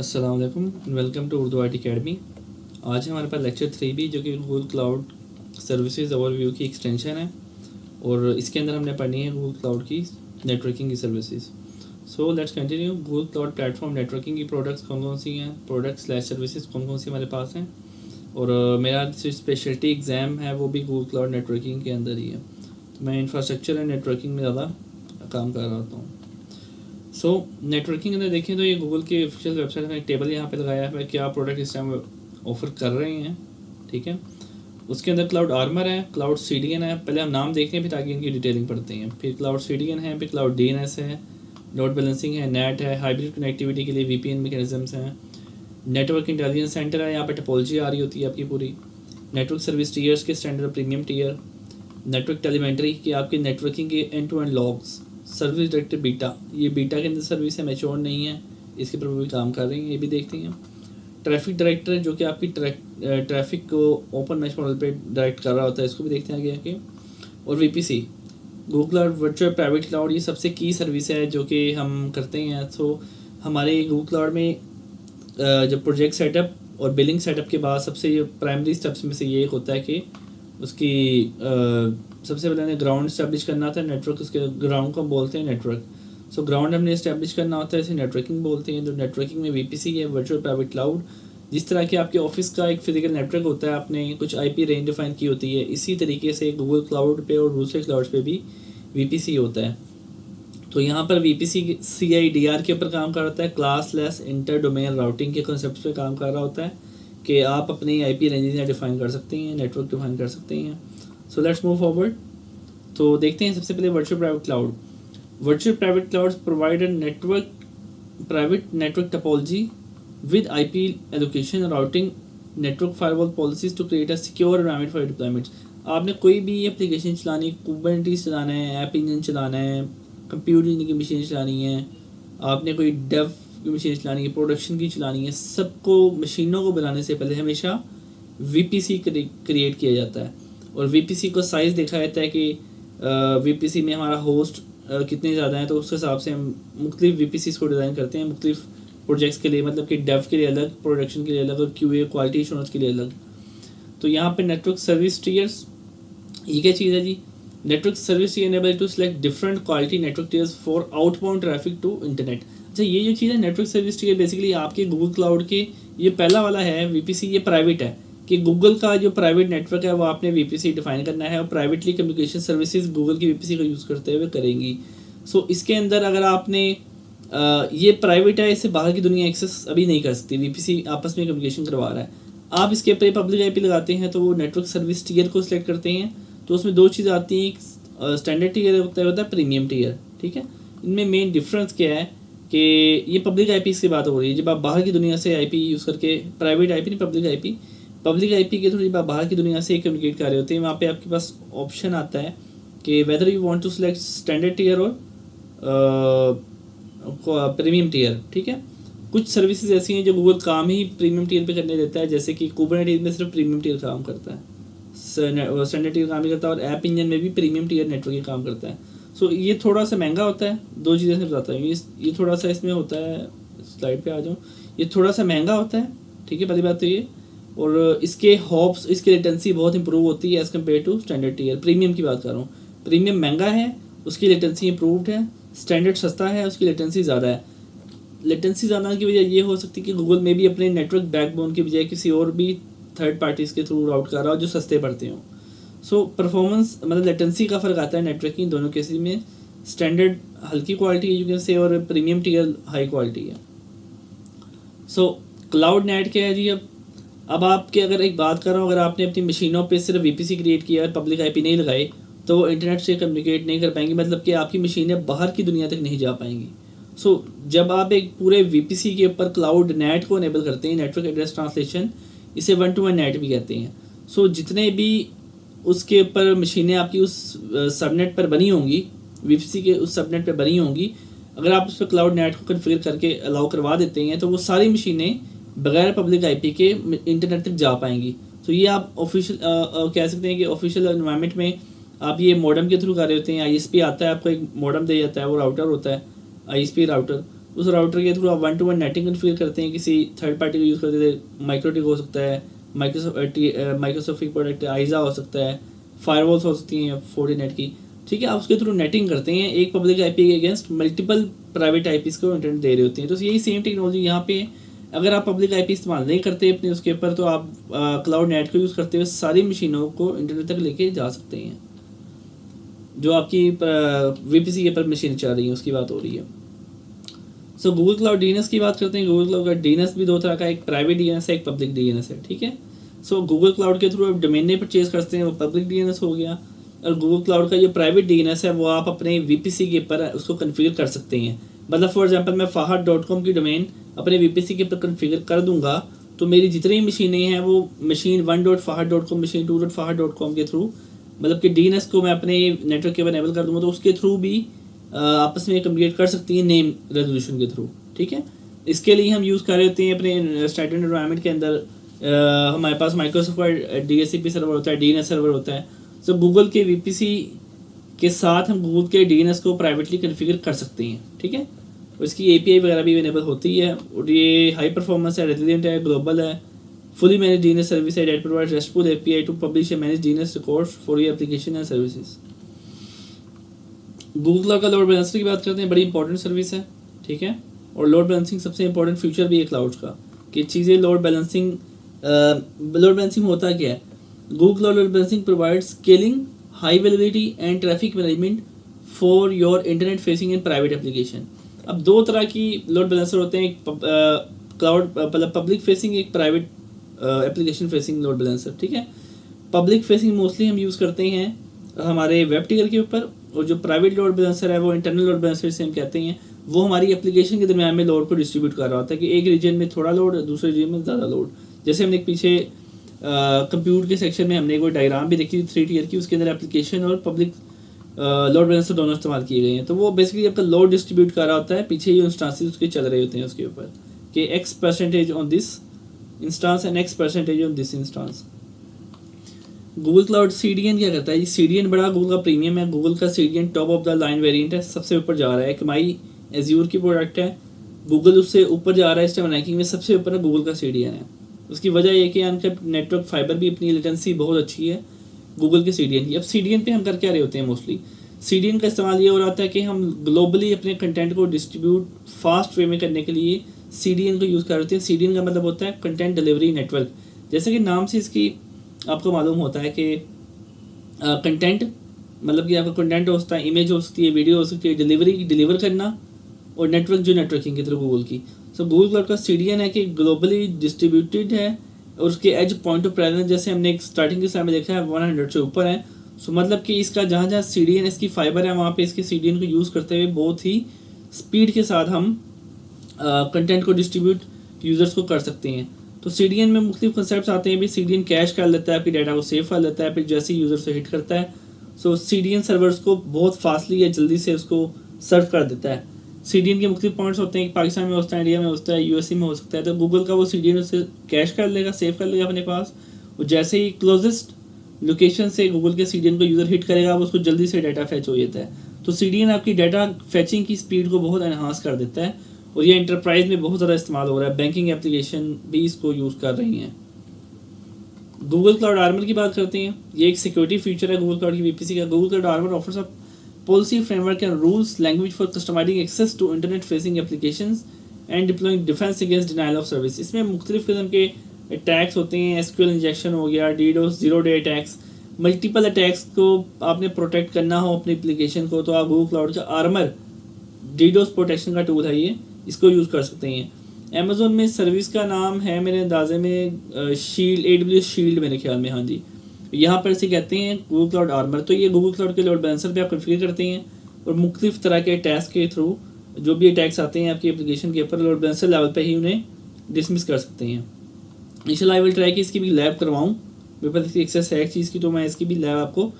अस्सलाम वालेकुम, welcome to Urdu IT academy. आज हमारे पास लेक्चर 3B जो कि गूगल क्लाउड सर्विसेज ओवरव्यू की एक्सटेंशन है और इसके अंदर हमने पढ़नी है गूगल क्लाउड की नेटवर्किंग की services. So let's continue. Google cloud platform networking की प्रोडक्ट्स कौन कौन सी हैं, प्रोडक्ट्स स्लैश सर्विसेज कौन कौन सी हमारे पास हैं, और मेरा जो स्पेशलिटी एग्ज़ाम है वो भी गूगल क्लाउड नेटवर्किंग के अंदर ही है। तो मैं इंफ्रास्ट्रक्चर एंड नेटवर्किंग में ज़्यादा काम कर रहा होता हूँ। सो नेटवर्किंग अंदर देखें तो ये गूगल की ऑफिशियल वेबसाइट में एक टेबल यहाँ पे लगाया है क्या प्रोडक्ट इस टाइम ऑफर कर रहे हैं, ठीक है। उसके अंदर क्लाउड आर्मर है, क्लाउड CDN है, पहले हम नाम देखते हैं फिर आगे इनकी डिटेलिंग पढ़ते हैं। फिर क्लाउड CDN है, फिर क्लाउड DNS है, लोड बैलेंसिंग है, नेट है, हाइब्रिड कनेक्टिविटी के लिए VPN मैकेनिज्म्स हैं, नेटवर्क इंटेलिजेंस सेंटर है, यहाँ पे टोपोलॉजी आ रही होती है आपकी पूरी, नेटवर्क सर्विस टीयर्स के standard premium tier, network telemetry की आपकी नेटवर्किंग के end to end logs, service director beta, ये बीटा के अंदर सर्विस है, मैच्योर नहीं है, इसके ऊपर भी काम कर रहे हैं, ये भी देखते हैं। ट्रैफिक डायरेक्टर जो कि आपकी ट्रैफिक को ओपन मैच मॉडल पे डायरेक्ट कर रहा होता है, इसको भी देखते हैं आगे आके। और VPC Google cloud virtual private cloud, ये सबसे की सर्विस है जो कि हम करते हैं। तो हमारे गूगल क्लाउड में जब प्रोजेक्ट सेटअप और बिलिंग सेटअप के बाद सबसे प्राइमरी स्टेप्स में से ये एक होता है कि उसकी सबसे पहले ग्राउंड इस्टेब्लिश करना होता है, नेटवर्क उसके ग्राउंड को बोलते हैं नेटवर्क। सो ग्राउंड हमने इस्टेब्लिश करना होता है, इसे नेटवर्किंग बोलते हैं। तो नेटवर्किंग में VPC है, वर्चुअल प्राइवेट क्लाउड। जिस तरह के आपके ऑफिस का एक फिजिकल नेटवर्क होता है, आपने कुछ IP रेंज डिफाइन की होती है, इसी तरीके से गूगल क्लाउड पे और दूसरे क्लाउड पे भी VPC होता है। तो यहाँ पर VPC CIDR के ऊपर काम कर रहा है, class less inter domain routing के कॉन्सेप्ट पे काम कर रहा होता है कि आप अपनी IP रेंजेस डिफाइन कर सकते हैं, नेटवर्क डिफाइन कर सकते हैं। So let's move forward. तो देखते हैं सबसे पहले virtual private cloud. Virtual private clouds provide network private network topology with IP allocation routing network firewall policies to create a secure environment for deployments. आपने कोई भी एप्लीकेशन चलानी, कुबरनेटिस चलाना है, ऐप इंजन चलाना है, कंप्यूटर इंजन की machine चलानी है, आपने कोई डेव की मशीन चलानी है, प्रोडक्शन की चलानी है, सबको मशीनों को बनाने से पहले हमेशा VPC क्रिएट किया जाता है। और VPC को साइज़ देखा जाता है कि VPC में हमारा होस्ट कितने ज़्यादा हैं, तो उस हिसाब से हम मुख्तलिफ VPCs को डिज़ाइन करते हैं मुख्तलिफ प्रोजेक्ट्स के लिए, मतलब कि डेव के लिए अलग, प्रोडक्शन के लिए अलग, और QA क्वालिटी एश्योरेंस के लिए अलग। तो यहाँ पे नेटवर्क सर्विस टीयर्स, ये क्या चीज़ है जी? Network service enable to select different quality network tiers for outbound traffic to internet. अच्छा, ये जो चीज़ है नेटवर्क सर्विस टीयर, बेसिकली आपके गूगल क्लाउड के ये पहला वाला है VPC, ये प्राइवेट है कि गूगल का जो प्राइवेट नेटवर्क है वो आपने VPC डिफाइन करना है, और प्राइवेटली कम्युनिकेशन सर्विसेज गूगल की VPC को यूज़ करते हुए करेंगी। सो इसके अंदर अगर आपने ये प्राइवेट है, इससे बाहर की दुनिया एक्सेस अभी नहीं कर सकती, VPC आपस में कम्युनिकेशन करवा रहा है। आप इसके ऊपर पब्लिक IP लगाते हैं तो वो नेटवर्क सर्विस टीयर को सिलेक्ट करते हैं, तो उसमें दो चीज़ आती हैं, एक स्टैंडर्ड टीयर होता है प्रीमियम टीयर, ठीक है। इनमें मेन डिफरेंस क्या है कि ये पब्लिक IP की बात हो रही है, जब आप बाहर की दुनिया से IP यूज़ करके, प्राइवेट IP नहीं पब्लिक IP के थ्रू जब आप बाहर की दुनिया से कम्युनिकेट कर रहे होते हैं, वहाँ पे आपके पास ऑप्शन आता है कि whether you want to select standard tier और प्रीमियम टीयर, ठीक है। कुछ सर्विसेज ऐसी हैं जो गूगल काम ही प्रीमियम टीयर पे करने देता है, जैसे कि कुबरनेटिस में सिर्फ प्रीमियम टीयर काम करता है, स्टैंडर्ड टीयर काम ही करता है, और ऐप इंजन में भी प्रीमियम टीयर नेटवर्किंग काम करता है। सो ये थोड़ा सा महंगा होता है, दो चीज़ें से बताता हूँ। ये थोड़ा सा इसमें होता है, स्लाइड पे आ जाऊँ, ये थोड़ा सा महंगा होता है, ठीक है, पहली बात तो ये। और इसके हॉप्स, इसकी लेटेंसी बहुत इंप्रूव होती है as compared to standard tier. Premium की बात कर रहा हूँ, प्रीमियम महंगा है, उसकी लेटेंसी इंप्रूव्ड है, स्टैंडर्ड सस्ता है, उसकी लेटेंसी ज़्यादा है। लेटेंसी ज़्यादा की वजह ये हो सकती है कि गूगल में भी अपने नेटवर्क बैकबोन की बजाय किसी और भी थर्ड पार्टीज़ के थ्रू राउट कर रहा हो जो सस्ते पड़ते हों। सो परफॉर्मेंस मतलब लेटेंसी का फ़र्क आता है नेटवर्किंग दोनों केसेस में। स्टैंडर्ड हल्की क्वालिटी है यू कैन से, और प्रीमियम टीयर हाई क्वालिटी है। सो क्लाउड नेट क्या है जी? अब आपके अगर एक बात कर रहा हूँ, अगर आपने अपनी मशीनों पे सिर्फ VPC क्रिएट किया और पब्लिक IP नहीं लगाई तो वो इंटरनेट से कम्युनिकेट नहीं कर पाएंगी, मतलब कि आपकी मशीनें बाहर की दुनिया तक नहीं जा पाएंगी। सो जब आप एक पूरे VPC के ऊपर क्लाउड नेट को इनेबल करते हैं, नेटवर्क एड्रेस ट्रांसलेशन, इसे 1-to-1 नेट भी कहते हैं। सो जितने भी उसके ऊपर मशीनें आपकी उस सबनेट पर बनी होंगी, VPC के उस सबनेट पर बनी होंगी, अगर आप उस पर क्लाउड नेट को कन्फिगर करके अलाउ करवा देते हैं तो वो सारी मशीनें बगैर पब्लिक IP के इंटरनेट तक जा पाएंगी। तो ये आप ऑफिशियल कह सकते हैं कि ऑफिशियल एनवायरनमेंट में आप ये मॉडम के थ्रू कर रहे होते हैं। ISP आता है, आपको एक मॉडम दे जाता है, वो राउटर होता है ISP राउटर, उस राउटर के थ्रू आप 1-to-1 नेटिंग कन्फिगर करते हैं, किसी थर्ड पार्टी को यूज़ करते थे, माइक्रोटिक हो सकता है, माइक्रोसॉफ्ट की प्रोडक्ट आइजा हो सकता है, फायरवॉल्स हो सकती हैं फोर्टिनेट की, ठीक है। आप उसके थ्रू नेटिंग करते हैं एक पब्लिक आईपी के अगेंस्ट मल्टीपल प्राइवेट आईपीज़ को इंटरनेट दे रहे होते हैं। तो यही सेम टेक्नोलॉजी यहाँ पे, अगर आप पब्लिक आईपी इस्तेमाल नहीं करते अपने उसके ऊपर, तो आप क्लाउड नेट को यूज़ करते हुए सारी मशीनों को इंटरनेट तक लेके जा सकते हैं। जो आपकी वीपीसी के ऊपर मशीन चल रही है उसकी बात हो रही है। सो गूगल क्लाउड डीएनएस की बात करते हैं। गूगल क्लाउड का डीएनएस भी दो तरह का, एक प्राइवेट डीएनएस है, एक पब्लिक डीएनएस है, ठीक है। सो गूगल क्लाउड के थ्रू आप डोमेन नेम परचेज करते हैं, वो पब्लिक डीएनएस हो गया। और गूगल क्लाउड का जो प्राइवेट डीएनएस है वो आप अपने वीपीसी के ऊपर उसको कन्फिगर कर सकते हैं। मतलब फॉर एग्जांपल मैं fahad.com की डोमेन अपने वीपीसी के ऊपर कन्फिगर कर दूंगा, तो मेरी जितनी मशीनें हैं वो मशीन 1.fahad.com, मशीन 2.fahad.com के थ्रू, मतलब कि डीएनएस को मैं अपने नेटवर्क के ऊपर एनेबल कर दूंगा, तो उसके थ्रू भी आपस में कम्युनिकेट कर सकती हैं नेम रेजोल्यूशन के थ्रू, ठीक है। इसके लिए हम यूज़ कर रहे होते हैं अपने स्टैंडर्ड एनवायरनमेंट के अंदर हमारे पास माइक्रोसॉफ्ट का डीएचसीपी सर्वर होता है, डीएनएस सर्वर होता है। सो गूगल के वीपीसी के साथ हम गूगल के डीएनएस को प्राइवेटली कन्फिगर कर सकते हैं, ठीक है। इसकी एपीआई वगैरह भी अवेलेबल होती है और ये हाई परफॉर्मेंस है, रेजिलिएंट है, ग्लोबल है, fully managed DNS service that provides RESTful API to publish and manage DNS records for your application and services. Google cloud का लोड बैलेंसर की बात करते हैं, बड़ी इंपॉर्टेंट सर्विस है, ठीक है। और लोड बैलेंसिंग सबसे इंपॉर्टेंट फीचर भी है क्लाउड का, कि चीज़ें लोड बैलेंसिंग होता क्या है। Google cloud load balancing provides scaling, high availability and traffic management for your internet facing and private application. अब दो तरह की लोड बैलेंसर होते हैं, एक क्लाउड मतलब पब्लिक फेसिंग, एक private application facing load balancer, ठीक है। पब्लिक फेसिंग मोस्टली हम यूज़ करते हैं हमारे वेब टिगर के ऊपर, और जो प्राइवेट लोड बैलेंसर है वो इंटरनल लोड बैलेंसर से हम कहते हैं, वो हमारी एप्लीकेशन के दरमियान में लोड को डिस्ट्रीब्यूट कर रहा होता है कि एक रीजन में थोड़ा लोड, दूसरे रीजन में ज़्यादा लोड। जैसे हमने पीछे कंप्यूटर के सेक्शन में हमने कोई डायग्राम भी देखी थी 3 टियर की, उसके अंदर एप्लीकेशन और पब्लिक लोड बैलेंसर दोनों इस्तेमाल किए गए हैं। तो वो बेसिकली आपका लोड डिस्ट्रीब्यूट कर रहा होता है, पीछे ये इंस्टांसेस उसके चल रहे होते हैं उसके ऊपर, कि X% on this instance and X% on this instance. Google cloud CDN क्या करता है? ये CDN बड़ा गूगल का प्रीमियम है। गूगल का CDN top of the line variant है, सबसे ऊपर जा रहा है। एक माई एज्योर की प्रोडक्ट है, गूगल उससे ऊपर जा रहा है इस टाइम रैंकिंग में, सबसे ऊपर है गूगल का CDN है। उसकी वजह ये कि इनका नेटवर्क फाइबर भी अपनी लेटेंसी बहुत अच्छी है गूगल के CDN की। अब CDN पे हम कर क्या रहे होते हैं मोस्टली, CDN का इस्तेमाल ये हो रहा था कि हम ग्लोबली अपने कंटेंट को डिस्ट्रीब्यूट फास्ट वे में करने के लिए CDN को यूज़ कर रहे हैं। CDN का मतलब होता है कंटेंट डिलीवरी नेटवर्क। जैसे कि नाम से इसकी आपको मालूम होता है कि कंटेंट मतलब कि आपका कंटेंट हो सकता है, इमेज हो सकती है, वीडियो हो सकती है, डिलीवर करना, और नेटवर्क जो नेटवर्किंग की तरफ गूगल की। सो गूगल क्लाउड का CDN है कि ग्लोबली डिस्ट्रीब्यूटेड है, और उसके एज पॉइंट ऑफ प्रेजेंस जैसे हमने स्टार्टिंग के समय में देखा है 100 से ऊपर है। सो मतलब कि इसका जहाँ जहाँ CDN इसकी फाइबर है वहाँ पे इसके CDN को यूज़ करते हुए बहुत ही स्पीड के साथ हम कंटेंट को डिस्ट्रीब्यूट यूज़र्स को कर सकते हैं। तो CDN में मुख्तलिफ कंसेप्ट आते हैं भी। CDN कैश कर लेता है, आपकी डाटा को सेव कर लेता है, फिर जैसे ही यूज़र से हिट करता है सो CDN सर्वर्स को बहुत फास्टली या जल्दी से उसको सर्व कर देता है। CDN के मुख्तलिफ पॉइंट्स होते हैं, पाकिस्तान में होता है, इंडिया में होता है, USA में हो सकता है। तो गूगल का वो CDN उससे कैश कर लेगा, सेव कर लेगा अपने पास, और जैसे ही क्लोजेस्ट लोकेशन से गूगल के CDN को यूज़र हिट करेगा वो उसको जल्दी से डाटा फैच हो जाता है। तो CDN आपकी डाटा फैचिंग की स्पीड को बहुत एनहांस कर देता है, और ये इंटरप्राइज में बहुत ज़्यादा इस्तेमाल हो रहा है। बैंकिंग एप्लीकेशन भी इसको यूज़ कर रही हैं। गूगल क्लाउड आर्मर की बात करते हैं। ये एक सिक्योरिटी फीचर है गूगल क्लाउड की VPC का। Google cloud armor offers a policy framework and rules language for customising access to internet facing applications and deploying defence against denial of service. इसमें मुख्तलिफ किस्म के अटैक्स होते हैं, SQL इंजेक्शन हो गया, DDoS, zero day attacks, multiple attacks को आपने प्रोटेक्ट करना हो अपनी एप्लीकेशन को, तो आप गूगल क्लाउड का आर्मर DDoS प्रोटेक्शन का टूल है ये, इसको यूज़ कर सकते हैं। अमेज़ोन में सर्विस का नाम है मेरे अंदाजे में शील्ड, AWS शील्ड मेरे ख्याल में, हाँ जी, यहाँ पर इसे कहते हैं गूगल क्लाउड आर्मर। तो ये गूगल क्लाउड के लोड बैलेंसर पे आप कॉन्फ़िगर करते हैं, और मुख्तलिफ तरह के अटैक्स के थ्रू जो भी अटैक्स आते हैं आपकी एप्लीकेशन के ऊपर, लोड बैलेंसर लेवल पे ही उन्हें डिसमिस कर सकते हैं। इंशाल्लाह आई विल ट्राई कि इसकी भी लैब करवाऊँ, मेरे पास इसकी एक्सेस है एक चीज़ की, तो मैं इसकी भी लैब आपको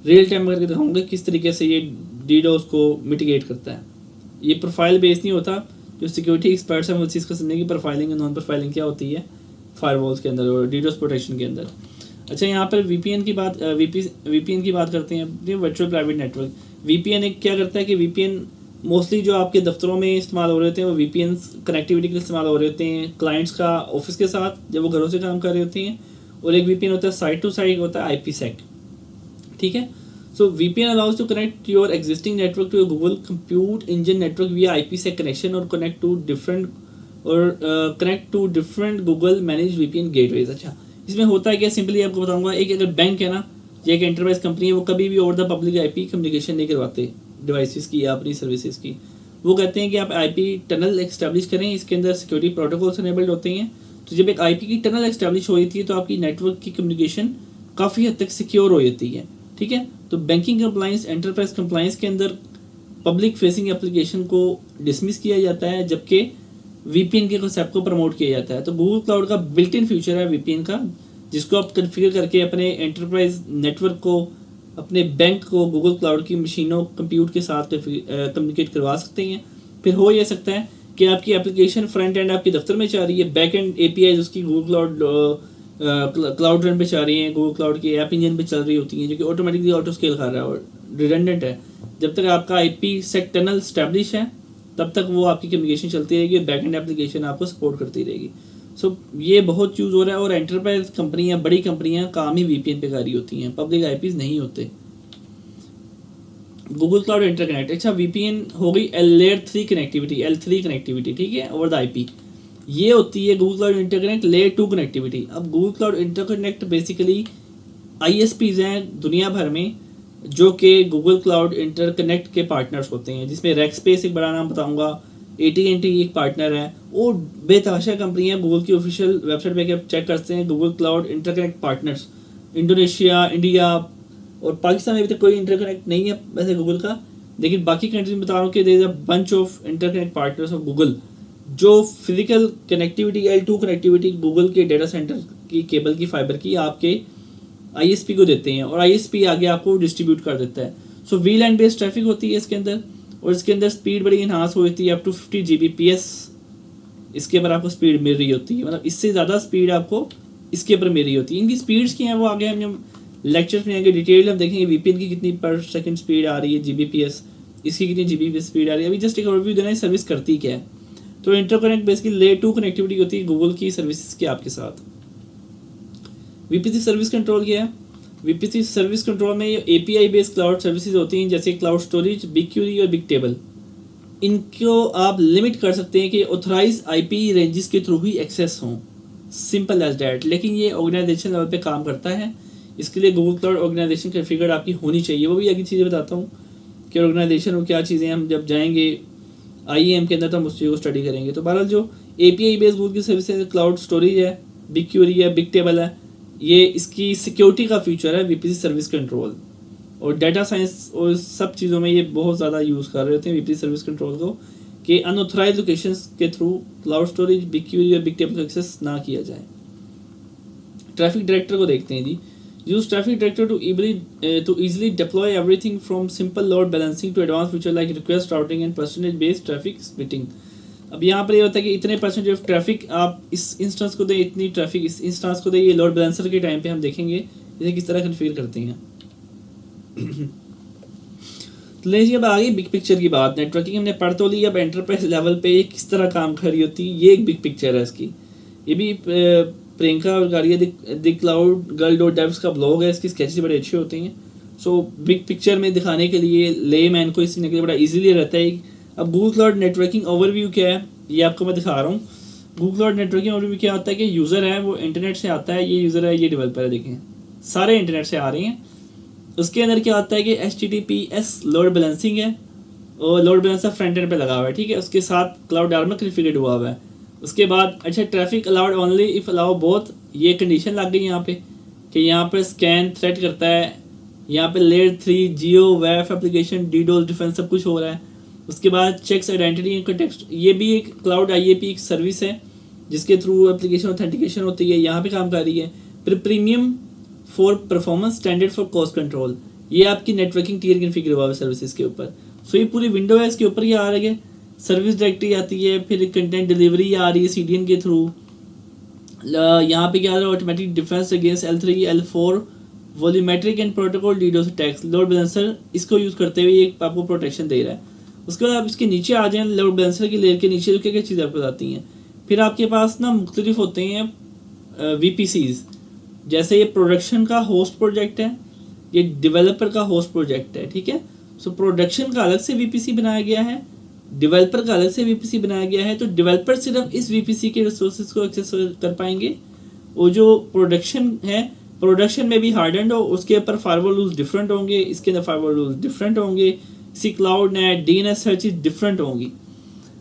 रियल टाइम करके दिखाऊँगा किस तरीके से ये DDoS को मिटिगेट करता है। ये प्रोफाइल बेस नहीं होता, जो सिक्योरिटी एक्सपर्ट्स हैं वो इस चीज़ को समझने की प्रोफाइलिंग और नॉन प्रोफाइलिंग क्या होती है फायरवॉल्स के अंदर और DDoS प्रोटेक्शन के अंदर। अच्छा, यहाँ पर VPN की बात करते हैं, ये वर्चुअल प्राइवेट नेटवर्क। VPN एक क्या करता है कि VPN मोस्टली जो आपके दफ्तरों में इस्तेमाल हो रहे होते हैं वो VPN कनेक्टिविटी के लिए इस्तेमाल हो रहे होते हैं क्लाइंट्स का ऑफिस के साथ जब वो घरों से काम कर रहे होते हैं, और एक VPN होता है साइट टू साइट होता है IPsec, ठीक है। सो VPN allows to connect your existing network to Google compute engine network via IPsec connection और connect to different Google manage VPN gateways. अच्छा, इसमें होता है क्या, सिंपली आपको बताऊंगा, एक अगर बैंक है ना या एक एंटरप्राइज कंपनी है, वो कभी भी over the public IP communication नहीं करवाते डिवाइसेस की या अपनी सर्विसेज की। वो कहते हैं कि आप IP टनल एक्स्टैब्लिश करें, इसके अंदर सिक्योरिटी प्रोटोकॉल्स इनेबल्ड होते हैं। तो जब एक IP की टनल एक्स्टैब्लिश हो जाती है तो आपकी नेटवर्क की कम्युनिकेशन काफ़ी हद तक सिक्योर हो जाती है, ठीक है। तो बैंकिंग कंप्लाइंस, एंटरप्राइज कंप्लाइंस के अंदर पब्लिक फेसिंग एप्लीकेशन को डिसमिस किया जाता है, जबकि VPN के कॉन्सेप्ट को प्रमोट किया जाता है। तो गूगल क्लाउड का बिल्ट इन फ्यूचर है VPN का, जिसको आप कन्फिगर करके अपने एंटरप्राइज नेटवर्क को, अपने बैंक को गूगल क्लाउड की मशीनों कंप्यूट के साथ कम्युनिकेट करवा सकते हैं। फिर हो यह सकता है कि आपकी एप्लीकेशन फ्रंट एंड आपके दफ्तर में चल रही है, बैक एंड API उसकी गूगल क्लाउड रन पे चल रही हैं, गूगल क्लाउड के ऐप इंजन पे चल रही होती हैं, जो कि ऑटोमेटिकली ऑटो स्केल कर रहा है और रिडंडेंट है। जब तक आपका IPsec टनल स्टैब्लिश है तब तक वो आपकी कम्युनिकेशन चलती रहेगी, बैक एंड एप्लीकेशन आपको सपोर्ट करती रहेगी। सो ये बहुत यूज़ हो रहा है, और एंटरप्राइज कंपनियां, बड़ी कंपनियां काम ही VPN पे कर रही होती हैं, पब्लिक IPs नहीं होते। गूगल क्लाउड इंटरकनेक्ट, अच्छा VPN हो गई लेयर 3 कनेक्टिविटी, L3 कनेक्टिविटी, ठीक है, ओवर द IP। ये होती है Google cloud interconnect layer 2 connectivity. अब Google cloud interconnect basically ISPs हैं दुनिया भर में जो कि गूगल क्लाउड इंटरकनेक्ट के पार्टनर्स होते हैं, जिसमें रेक्सपेस एक बड़ा नाम बताऊंगा, AT&T एक पार्टनर है, और बेतहाशा कंपनियां गूगल की ऑफिशियल वेबसाइट पे आप चेक करते हैं Google cloud interconnect partners. Indonesia, India और पाकिस्तान में अभी तक कोई इंटरकनेक्ट नहीं है वैसे गूगल का, लेकिन बाकी कंट्रीज में बता रहा हूँ कि there is a bunch of interconnect partners of Google जो physical connectivity, L2 connectivity Google के डेटा सेंटर की केबल की फाइबर की आपके ISP को देते हैं, और ISP आगे आपको डिस्ट्रीब्यूट कर देता है। सो VLAN बेस्ड ट्रैफिक होती है इसके अंदर, और इसके अंदर स्पीड बड़ी इन्हांस हो जाती है, अप टू 50 Gbps इसके ऊपर आपको स्पीड मिल रही होती है, मतलब इससे ज़्यादा स्पीड आपको इसके ऊपर मिल रही होती है। इनकी स्पीड्स क्या हैं वो आगे हम लेक्चर्स में आगे डिटेल हम देखेंगे, VPN की कितनी पर सेकंड स्पीड आ रही है Gbps, इसकी कितनी Gbps स्पीड आ रही है। अभी जस्ट एक ओवरव्यू देना है सर्विस करती क्या है। तो इंटरकनेक्ट बेसिकली लेयर 2 कनेक्टिविटी होती है गूगल की सर्विसेज के आपके साथ। VPC सर्विस कंट्रोल क्या है, VPC सर्विस कंट्रोल में API बेस्ड क्लाउड सर्विसेज होती हैं, जैसे क्लाउड स्टोरेज, BigQuery और बिग टेबल। इनको आप लिमिट कर सकते हैं कि ऑथराइज IP रेंजेस के थ्रू ही एक्सेस हों, सिंपल एज डैट। लेकिन ये ऑर्गेनाइजेशन लेवल पे काम करता है, इसके लिए गूगल क्लाउड ऑर्गेनाइजेशन कॉन्फ़िगर आपकी होनी चाहिए। वो भी आगे चीज़ें बताता हूँ कि ऑर्गेनाइजेशन और क्या चीज़ें, हम जब जाएंगे IAM के अंदर तो हम उस चीज़ को स्टडी करेंगे। तो बहरहाल जो API बेस्ड गूगल की सर्विसेज, क्लाउड स्टोरेज है, BigQuery है, बिग टेबल है, ये इसकी सिक्योरिटी का फीचर है VPC सर्विस कंट्रोल, और डाटा साइंस और सब चीज़ों में ये बहुत ज़्यादा यूज़ कर रहे होते हैं VPC सर्विस कंट्रोल को, कि अनऑथराइज लोकेशंस के थ्रू क्लाउड स्टोरेज, BigQuery और बिग टेबल का एक्सेस ना किया जाए। ट्रैफिक डायरेक्टर को देखते हैं जी। Use traffic director to easily deploy everything from simple load balancing to advance feature like request routing and percentage based traffic splitting. अब यहाँ पर ये होता है कि इतने परसेंटेज ऑफ ट्रैफिक आप इस इंस्टेंस को दें, इतनी ट्रैफिक इस इंस्टेंस को दें। ये लोड बैलेंसर के टाइम पे हम देखेंगे इसे किस तरह कन्फिगर करते हैं। तो लीजिए अब आगे बिग पिक्चर की बात। नेटवर्किंग हमने पढ़ तो ली, अब एंटरप्राइज लेवल पे ये किस तरह काम कर रही होती है, ये एक बिग पिक्चर है इसकी। ये भी प्रियंका और गाड़िया द क्लाउड गर्ल डॉट डेव्स का ब्लॉग है, इसकी स्केचेस बड़े अच्छे होते हैं। सो बिग पिक्चर में दिखाने के लिए ले मैन को इसने के लिए बड़ा इजीली रहता है। अब गूगल क्लाउड नेटवर्किंग ओवरव्यू क्या है ये आपको मैं दिखा रहा हूँ। गूगल क्लाउड नेटवर्किंग ओवरव्यू क्या होता है कि यूज़र है वो इंटरनेट से आता है, ये यूज़र है, ये डेवलपर है, देखें सारे इंटरनेट से आ रहे हैं। उसके अंदर क्या होता है कि HTTPS लोड बैलेंसिंग है, और लोड बैलेंसर फ्रंट एंड पे लगा हुआ है, ठीक है। उसके साथ क्लाउड आर्मर कॉन्फ़िगर्ड हुआ हुआ है। उसके बाद अच्छा traffic allowed only if allow both, ये कंडीशन लग गई यहाँ पे कि यहाँ पर स्कैन थ्रेट करता है, यहाँ पे लेयर 3 जियो वेफ एप्लीकेशन DDoS डिफेंस सब कुछ हो रहा है। उसके बाद चेक्स आइडेंटिटी एंड कंटेक्स्ट, ये भी एक क्लाउड IAP एक सर्विस है जिसके थ्रू एप्लीकेशन ऑथेंटिकेशन होती है, यहाँ पे काम कर रही है। फिर premium for performance, standard for cost control, ये आपकी नेटवर्किंग टीयर कॉन्फ़िगर हुआ है सर्विसेज के ऊपर। सो ये पूरी विंडो है, इसके ऊपर ये आ रही है सर्विस डायरेक्टरी आती है, फिर कंटेंट डिलीवरी आ रही है CDN के थ्रू। यहाँ पे क्या आ रहा है automatic defence against L3 L4 volumetric and protocol DDoS attacks. Load balancer इसको यूज़ करते हुए एक आपको प्रोटेक्शन दे रहा है। उसके बाद आप इसके नीचे आ जाएं, लोड बैलेंसर की लेयर के नीचे क्या क्या चीज़ें आपको बताती हैं। फिर आपके पास ना मुख्तलिफ होते हैं VPCs, जैसे ये प्रोडक्शन का होस्ट प्रोजेक्ट है, ये डेवलपर का होस्ट प्रोजेक्ट है, ठीक है। सो प्रोडक्शन का अलग से VPC बनाया गया है, डेवलपर का अलग से VPC बनाया गया है। तो डेवलपर सिर्फ इस VPC के रिसोर्सेज को एक्सेस कर पाएंगे। वो जो प्रोडक्शन है, प्रोडक्शन में भी हार्डन हो, उसके ऊपर फायरवॉल रूल्स डिफरेंट होंगे, इसके अंदर फायरवॉल रूल्स डिफरेंट होंगे, इसी क्लाउड नेट DNS हर चीज़ डिफरेंट होंगी।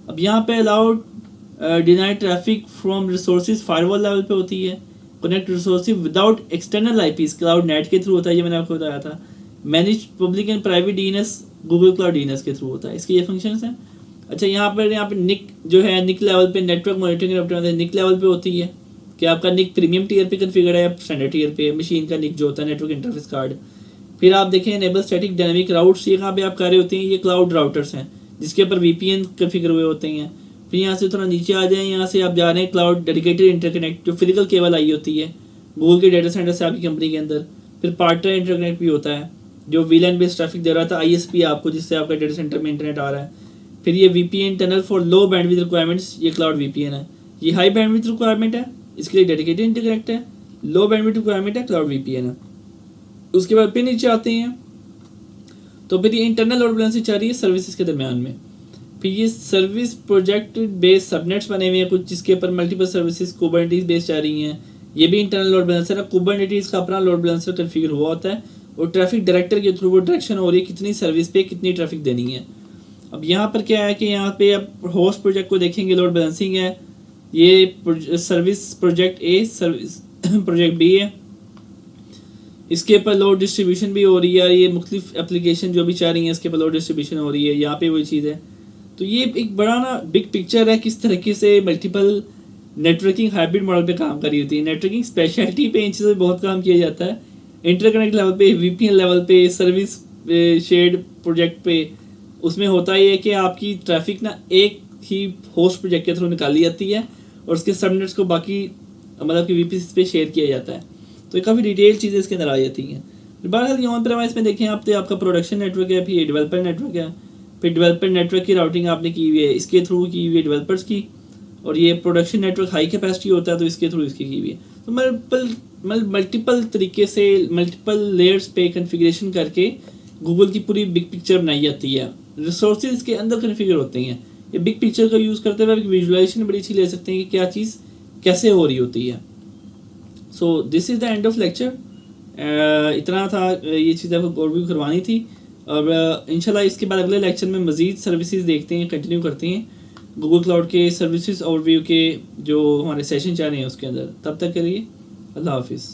अब यहाँ पे allowed deny traffic from resources firewall level पे होती है। Connect resources without external IPs cloud net के थ्रू होता है, ये मैंने आपको बताया था। Manage public and private DNS Google cloud DNS के थ्रू होता है, इसके ये फंक्शंस हैं। अच्छा, यहाँ पे निक जो है, निक लेवल पे नेटवर्क मॉनिटरिंग ऑप्टिमाइजेशन निक लेवल पे होती है कि आपका निक प्रीमियम टीयर पे कन्फिगर है या स्टैंडर्ड टीयर पे। मशीन का निक जो होता है, नेटवर्क इंटरफेस कार्ड। फिर आप देखें इनेबल स्टैटिक डायनामिक राउट्स, ये कहाँ पे आप कर रहे होते हैं, ये क्लाउड राउटर्स हैं जिसके ऊपर VPN कन्फिगर हुए होते हैं। फिर यहाँ से थोड़ा नीचे आ जाएं, यहाँ से आप जा रहे हैं क्लाउड डेडिकेटेड इंटरकनेक्ट, जो फिजिकल केबल आई होती है गूगल के डेटा सेंटर से आपकी कंपनी के अंदर। फिर पार्टनर इंटरकनेक्ट भी होता है जो VLAN बेस्ड ट्रैफिक दे रहा था, ISP आपको, जिससे आपका डेटा सेंटर में इंटरनेट आ रहा है। फिर ये VPN tunnel for low bandwidth requirements, ये क्लाउड VPN है। ये हाई बैंडविड्थ रिक्वायरमेंट है, इसके लिए डेडिकेटेड इंटरकनेक्ट है। लो बैंडविड्थ रिक्वायरमेंट है, क्लाउड VPN है। उसके बाद फिर नीचे आते हैं तो फिर ये इंटरनल लोड बैलेंसिंग चल रही है सर्विसेज के दरमियान में। फिर ये सर्विस प्रोजेक्ट बेस्ड सबनेट्स बने हुए हैं कुछ, जिसके ऊपर मल्टीपल सर्विसेज कुबरनेटिस बेस्ड जा रही हैं। ये भी इंटरनल लोड बैलेंसर है। कुबरनेटिस का अपना लोड बैलेंसर कन्फिगर हुआ होता है और ट्रैफिक डायरेक्टर के थ्रू वो डायरेक्शन हो रही है कितनी सर्विस पे कितनी ट्रैफिक देनी है। अब यहाँ पर क्या है कि यहाँ पे आप होस्ट प्रोजेक्ट को देखेंगे, लोड बैलेंसिंग है। ये service project A, service project B है। इसके ऊपर लोड डिस्ट्रीब्यूशन भी हो रही है। ये मुख्तलिफ एप्लीकेशन जो भी चाह रही हैं इसके ऊपर लोड डिस्ट्रीब्यूशन हो रही है, यहाँ पे वही चीज़ है। तो ये एक बड़ा ना बिग पिक्चर है किस तरीके से मल्टीपल नेटवर्किंग हाइब्रिड मॉडल पे काम कर रही होती है। नेटवर्किंग स्पेशलिटी पे इन चीज़ों पर बहुत काम किया जाता है, इंटरकनेक्ट लेवल पे, VPN लेवल पे, सर्विस शेयर्ड प्रोजेक्ट पे। उसमें होता ही है कि आपकी ट्रैफिक ना एक ही होस्ट प्रोजेक्ट के थ्रू निकाली जाती है और उसके सबनेट्स को बाकी मतलब कि VPC पे शेयर किया जाता है। तो ये काफ़ी डिटेल चीज़ें इसके अंदर आ जाती हैं। बहरहाल ऑन प्रेमाइस में देखें आप तो आपका प्रोडक्शन नेटवर्क है, फिर ये डेवलपर नेटवर्क है। फिर डेवलपर नेटवर्क की राउटिंग आपने की हुई है, इसके थ्रू की हुई है डेवलपर्स की। और ये प्रोडक्शन नेटवर्क हाई कैपेसिटी होता है तो इसके थ्रू इसकी की हुई है। तो मल्टीपल तरीके से मल्टीपल लेयर्स पे कन्फिग्रेशन करके गूगल की पूरी बिग पिक्चर बनाई जाती है। रिसोर्सेज के अंदर कन्फिगर होते हैं। ये बिग पिक्चर का यूज़ करते हुए विजुअलाइजेशन बड़ी अच्छी ले सकते हैं कि क्या चीज़ कैसे हो रही होती है। So this is the end of lecture. इतना था, ये चीज़ आपको ओवरव्यू करवानी थी। और इंशाल्लाह इसके बाद अगले लेक्चर में मज़ीद सर्विसेज देखते हैं, कंटिन्यू करते हैं गूगल क्लाउड के सर्विसेज ओवरव्यू के जो हमारे सेशन चल रहे हैं उसके अंदर। तब तक के लिए अल्लाह हाफिज़।